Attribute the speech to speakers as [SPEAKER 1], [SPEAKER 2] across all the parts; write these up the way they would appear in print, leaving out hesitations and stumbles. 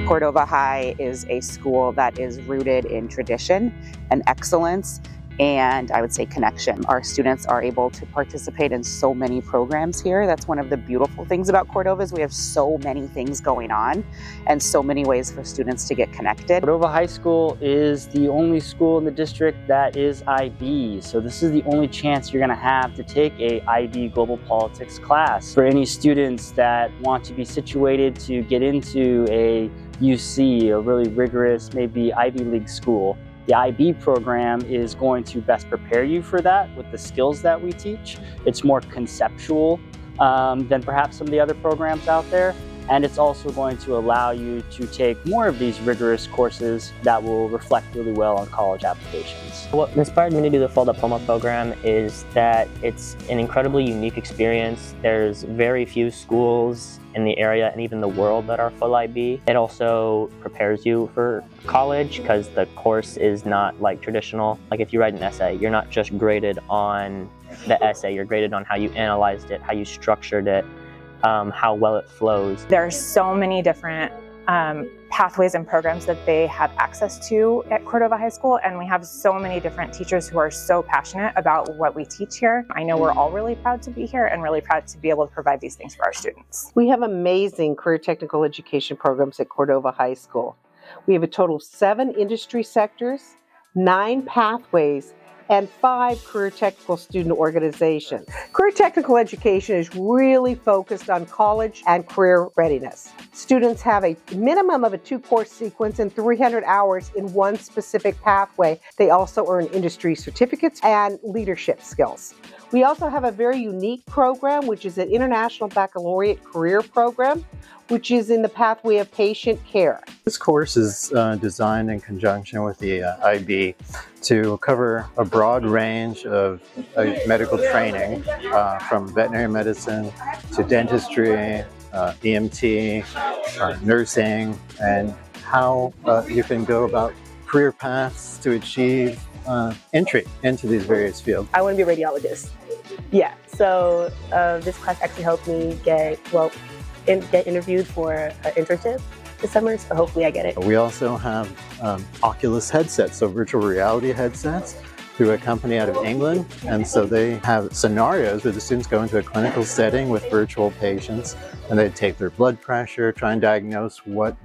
[SPEAKER 1] Cordova High is a school that is rooted in tradition and excellence, and I would say connection. Our students are able to participate in so many programs here. That's one of the beautiful things about Cordova is we have so many things going on and so many ways for students to get connected.
[SPEAKER 2] Cordova High School is the only school in the district that is IB, so this is the only chance you're going to have to take a IB Global Politics class. For any students that want to be situated to get into a UC, a really rigorous, maybe Ivy League school, the IB program is going to best prepare you for that with the skills that we teach. It's more conceptual than perhaps some of the other programs out there. And it's also going to allow you to take more of these rigorous courses that will reflect really well on college applications.
[SPEAKER 3] What inspired me to do the full diploma program is that it's an incredibly unique experience. There's very few schools in the area and even the world that are full IB. It also prepares you for college because the course is not like traditional. Like if you write an essay, you're not just graded on the essay, you're graded on how you analyzed it, how you structured it, how well it flows.
[SPEAKER 4] There are so many different pathways and programs that they have access to at Cordova High School, and we have so many different teachers who are so passionate about what we teach here. I know we're all really proud to be here and really proud to be able to provide these things for our students.
[SPEAKER 5] We have amazing career technical education programs at Cordova High School. We have a total of 7 industry sectors, 9 pathways, and 5 career technical student organizations. Career technical education is really focused on college and career readiness. Students have a minimum of a 2-course sequence and 300 hours in one specific pathway. They also earn industry certificates and leadership skills. We also have a very unique program, which is an International Baccalaureate career program, which is in the pathway of patient care.
[SPEAKER 6] This course is designed in conjunction with the IB to cover a broad range of medical training from veterinary medicine to dentistry, EMT, nursing, and how you can go about career paths to achieve entry into these various fields.
[SPEAKER 7] I want to be a radiologist. Yeah, so this class actually helped me get interviewed for an internship this summer, so hopefully I get it.
[SPEAKER 6] We also have Oculus headsets, so virtual reality headsets through a company out of England, and so they have scenarios where the students go into a clinical setting with virtual patients and they take their blood pressure, try and diagnose what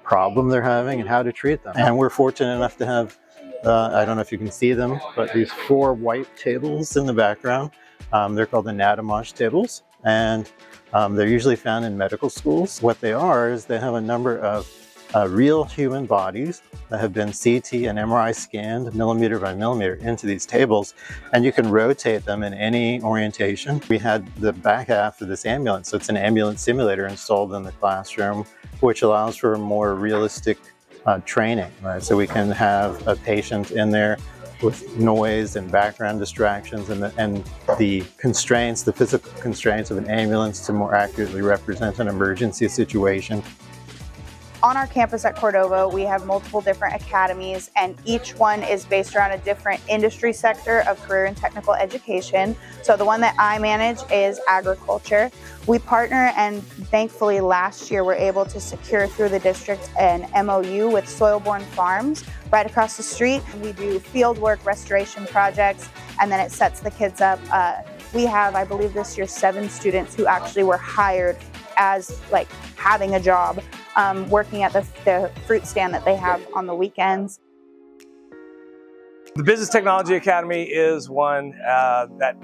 [SPEAKER 6] problem they're having and how to treat them. And we're fortunate enough to have I don't know if you can see them, but these 4 white tables in the background, they're called anatomage tables, and they're usually found in medical schools. What they are is they have a number of real human bodies that have been CT and MRI scanned millimeter by millimeter into these tables, and you can rotate them in any orientation. We had the back half of this ambulance, so it's an ambulance simulator installed in the classroom, which allows for more realistic training, right? So we can have a patient in there with noise and background distractions and the constraints, the physical constraints of an ambulance to more accurately represent an emergency situation.
[SPEAKER 8] On our campus at Cordova, we have multiple different academies, and each one is based around a different industry sector of career and technical education. So the one that I manage is agriculture. We partner, and thankfully last year we're able to secure through the district an MOU with Soil-Borne Farms right across the street. We do field work, restoration projects, and then it sets the kids up. We have, I believe this year, 7 students who actually were hired as like having a job, working at the fruit stand that they have on the weekends.
[SPEAKER 9] The Business Technology Academy is one that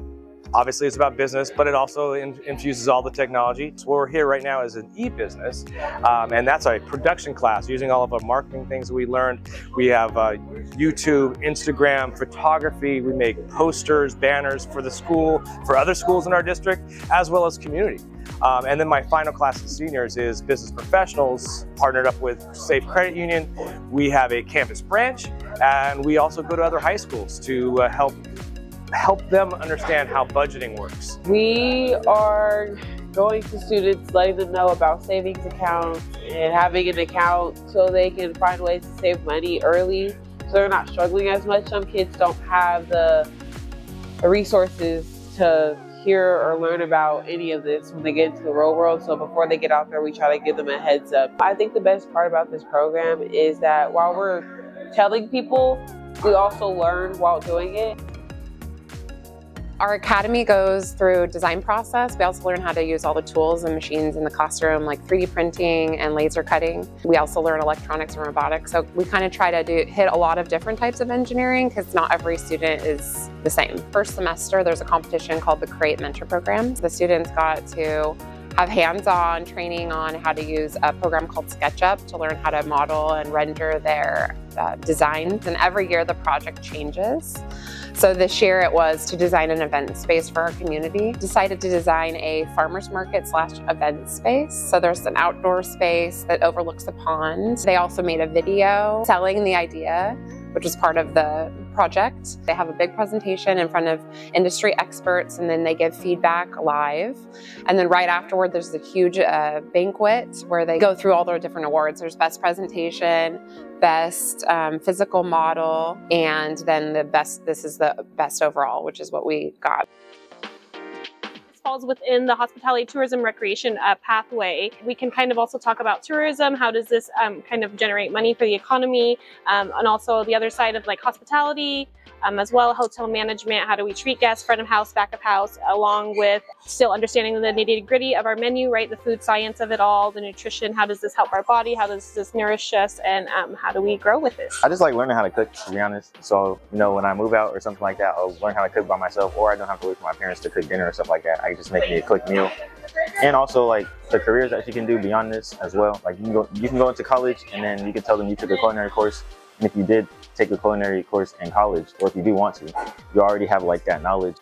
[SPEAKER 9] obviously is about business, but it also infuses all the technology. So what we're here right now is an e-business, and that's a production class using all of our marketing things that we learned. We have YouTube, Instagram, photography. We make posters, banners for the school, for other schools in our district, as well as community. And then my final class of seniors is business professionals, partnered up with Safe Credit Union. We have a campus branch, and we also go to other high schools to help them understand how budgeting works.
[SPEAKER 10] We are going to students, letting them know about savings accounts and having an account so they can find ways to save money early so they're not struggling as much. Some kids don't have the the resources to hear or learn about any of this when they get into the real world. So before they get out there, we try to give them a heads up. I think the best part about this program is that while we're telling people, we also learn while doing it.
[SPEAKER 11] Our academy goes through design process. We also learn how to use all the tools and machines in the classroom, like 3D printing and laser cutting. We also learn electronics and robotics. So we kind of try to hit a lot of different types of engineering because not every student is the same. First semester, there's a competition called the Create Mentor Program. The students got to have hands-on training on how to use a program called SketchUp to learn how to model and render their designs. And every year the project changes. So this year it was to design an event space for our community. Decided to design a farmer's market / event space. So there's an outdoor space that overlooks the pond. They also made a video selling the idea, which was part of the project. They have a big presentation in front of industry experts, and then they give feedback live. And then right afterward, there's a huge banquet where they go through all their different awards. There's best presentation, best physical model, and then this is the best overall, which is what we got.
[SPEAKER 12] Falls within the hospitality, tourism, recreation pathway. We can kind of also talk about tourism. How does this kind of generate money for the economy? And also the other side of like hospitality, as well, hotel management. How do we treat guests, front of house, back of house, along with still understanding the nitty gritty of our menu, right? The food science of it all, the nutrition. How does this help our body? How does this nourish us? And how do we grow with this?
[SPEAKER 13] I just like learning how to cook, to be honest. So, you know, when I move out or something like that, I'll learn how to cook by myself, or I don't have to wait for my parents to cook dinner or stuff like that. I can just make me a quick meal. And also like the careers that you can do beyond this as well. Like you can go into college and then you can tell them you took a culinary course. And if you did take a culinary course in college, or if you do want to, you already have like that knowledge.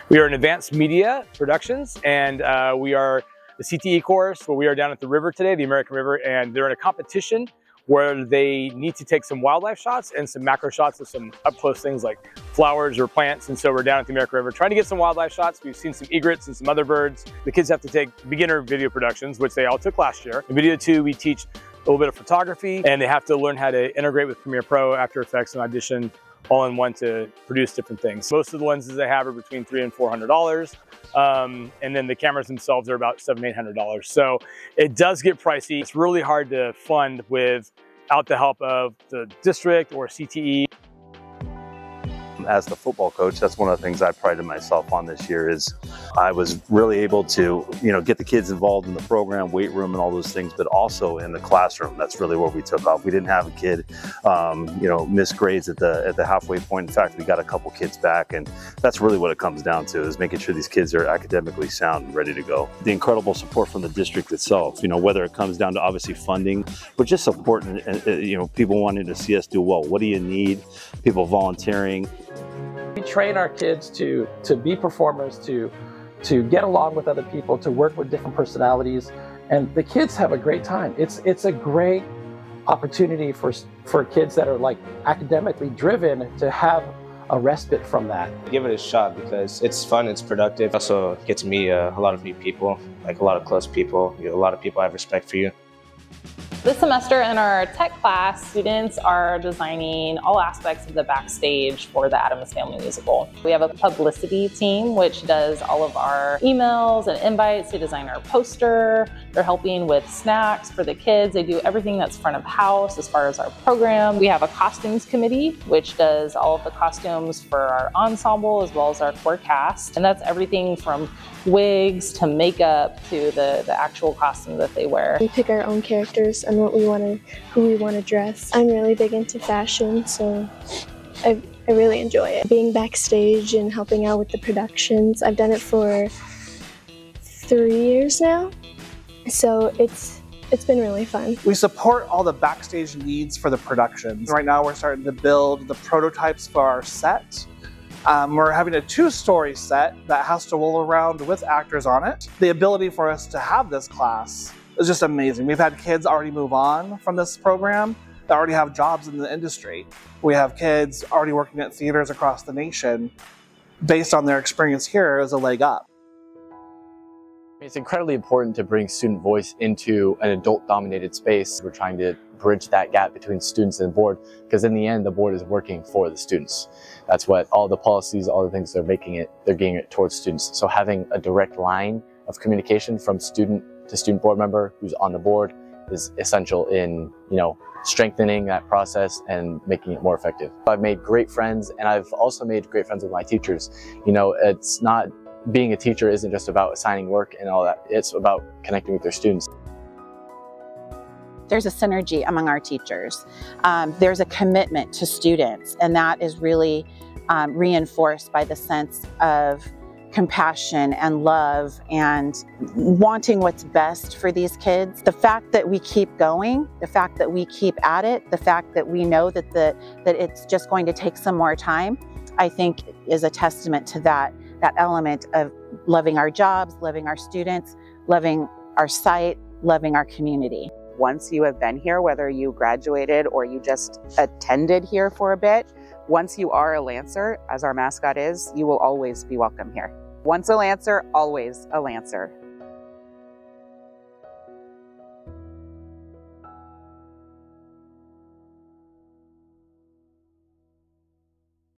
[SPEAKER 9] We are in advanced media productions, and we are the CTE course. Where we are down at the river today, the American River, and they're in a competition where they need to take some wildlife shots and some macro shots of some up close things like flowers or plants. And so we're down at the American River trying to get some wildlife shots. We've seen some egrets and some other birds. The kids have to take beginner video productions, which they all took last year. In video 2, we teach a little bit of photography, and they have to learn how to integrate with Premiere Pro, After Effects, and Audition all in one to produce different things. Most of the lenses they have are between $300 and $400, and then the cameras themselves are about $700 to $800. So it does get pricey. It's really hard to fund without the help of the district or CTE.
[SPEAKER 14] As the football coach, that's one of the things I prided myself on this year is I was really able to, get the kids involved in the program, weight room and all those things, but also in the classroom. That's really where we took off. We didn't have a kid, miss grades at the halfway point. In fact, we got a couple kids back, and that's really what it comes down to, is making sure these kids are academically sound and ready to go. The incredible support from the district itself, whether it comes down to obviously funding, but just support and, people wanting to see us do well. What do you need? People volunteering.
[SPEAKER 15] We train our kids to be performers, to get along with other people, to work with different personalities, and the kids have a great time. It's a great opportunity for kids that are like academically driven to have a respite from that.
[SPEAKER 16] Give it a shot because it's fun, it's productive. Also get to meet a lot of new people, like a lot of close people, a lot of people have respect for you.
[SPEAKER 17] This semester in our tech class, students are designing all aspects of the backstage for the Addams Family musical. We have a publicity team which does all of our emails and invites. They design our poster. They're helping with snacks for the kids. They do everything that's front of house as far as our program. We have a costumes committee which does all of the costumes for our ensemble as well as our core cast. And that's everything from wigs to makeup to the actual costume that they wear.
[SPEAKER 18] We pick our own characters and who we want to dress. I'm really big into fashion, so I really enjoy it. Being backstage and helping out with the productions. I've done it for 3 years now, so it's been really fun.
[SPEAKER 19] We support all the backstage needs for the productions. Right now we're starting to build the prototypes for our set. We're having a 2-story set that has to roll around with actors on it. The ability for us to have this class is just amazing. We've had kids already move on from this program that already have jobs in the industry. We have kids already working at theaters across the nation based on their experience here as a leg up.
[SPEAKER 20] It's incredibly important to bring student voice into an adult-dominated space. We're trying to bridge that gap between students and the board, because in the end, the board is working for the students. That's what all the policies, all the things they're gearing it towards students. So having a direct line of communication from student to student board member who's on the board is essential in, strengthening that process and making it more effective. I've made great friends, and I've also made great friends with my teachers. It's not, being a teacher isn't just about assigning work and all that. It's about connecting with their students.
[SPEAKER 21] There's a synergy among our teachers. There's a commitment to students, and that is really reinforced by the sense of compassion and love and wanting what's best for these kids. The fact that we keep going, the fact that we keep at it, the fact that we know that it's just going to take some more time, I think is a testament to that element of loving our jobs, loving our students, loving our site, loving our community.
[SPEAKER 1] Once you have been here, whether you graduated or you just attended here for a bit, once you are a Lancer, as our mascot is, you will always be welcome here. Once a Lancer, always a Lancer.